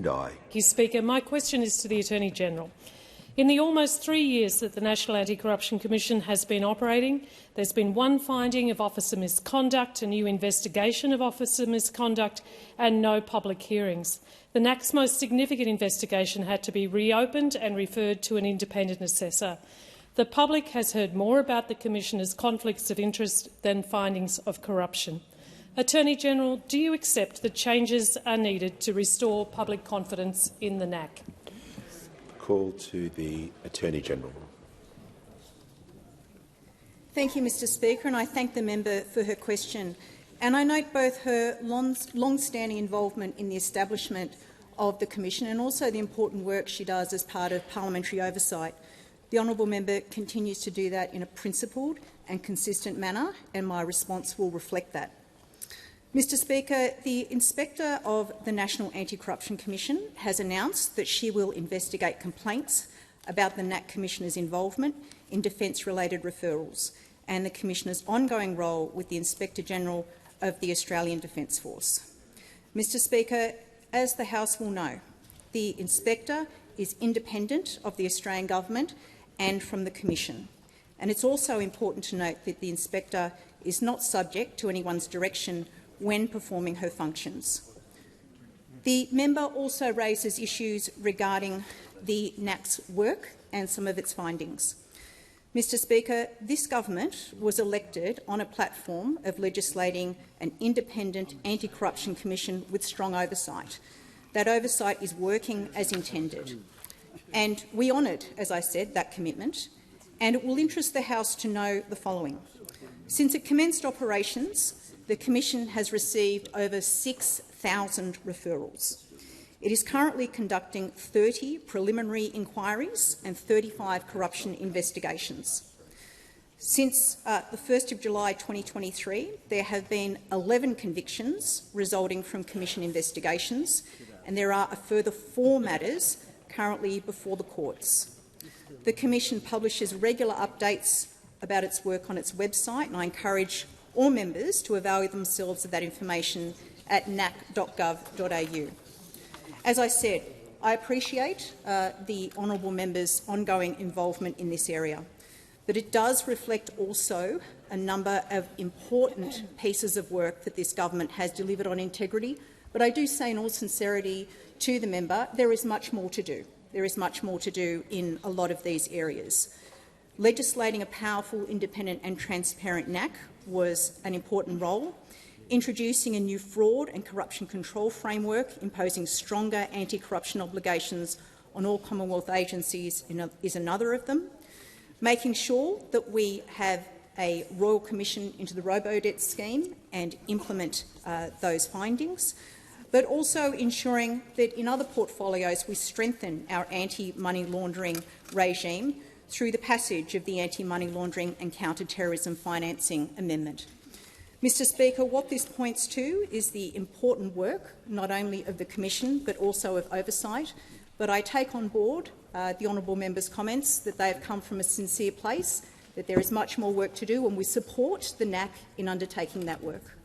Tendai. Thank you, Speaker. My question is to the Attorney-General. In the almost 3 years that the National Anti-Corruption Commission has been operating, there's been one finding of officer misconduct, a new investigation of officer misconduct and no public hearings. The NACC's most significant investigation had to be reopened and referred to an independent assessor. The public has heard more about the Commissioner's conflicts of interest than findings of corruption. Attorney-General, do you accept that changes are needed to restore public confidence in the NACC? Call to the Attorney-General. Thank you, Mr Speaker, and I thank the member for her question. And I note both her long-standing involvement in the establishment of the Commission and also the important work she does as part of parliamentary oversight. The honourable member continues to do that in a principled and consistent manner, and my response will reflect that. Mr Speaker, the Inspector of the National Anti-Corruption Commission has announced that she will investigate complaints about the NACC Commissioner's involvement in defence-related referrals and the Commissioner's ongoing role with the Inspector-General of the Australian Defence Force. Mr Speaker, as the House will know, the Inspector is independent of the Australian Government and from the Commission. And it's also important to note that the Inspector is not subject to anyone's direction when performing her functions. The member also raises issues regarding the NACC's work and some of its findings. Mr Speaker, this government was elected on a platform of legislating an independent anti-corruption commission with strong oversight. That oversight is working as intended. And we honoured, as I said, that commitment, and it will interest the House to know the following. Since it commenced operations, the Commission has received over 6,000 referrals. It is currently conducting 30 preliminary inquiries and 35 corruption investigations. Since the 1st of July 2023, there have been 11 convictions resulting from Commission investigations, and there are a further 4 matters currently before the courts. The Commission publishes regular updates about its work on its website, and I encourage all members to avail themselves of that information at nac.gov.au. As I said, I appreciate the honourable member's ongoing involvement in this area, but it does reflect also a number of important pieces of work that this government has delivered on integrity. But I do say in all sincerity to the member, there is much more to do. There is much more to do in a lot of these areas. Legislating a powerful, independent and transparent NACC was an important role. Introducing a new fraud and corruption control framework, imposing stronger anti-corruption obligations on all Commonwealth agencies is another of them. Making sure that we have a Royal Commission into the robo-debt scheme and implement those findings, but also ensuring that in other portfolios we strengthen our anti-money laundering regime through the passage of the Anti-Money Laundering and Counter-Terrorism Financing Amendment. Mr Speaker, what this points to is the important work not only of the Commission but also of oversight. But I take on board the honourable member's comments that they have come from a sincere place, that there is much more work to do, and we support the NACC in undertaking that work.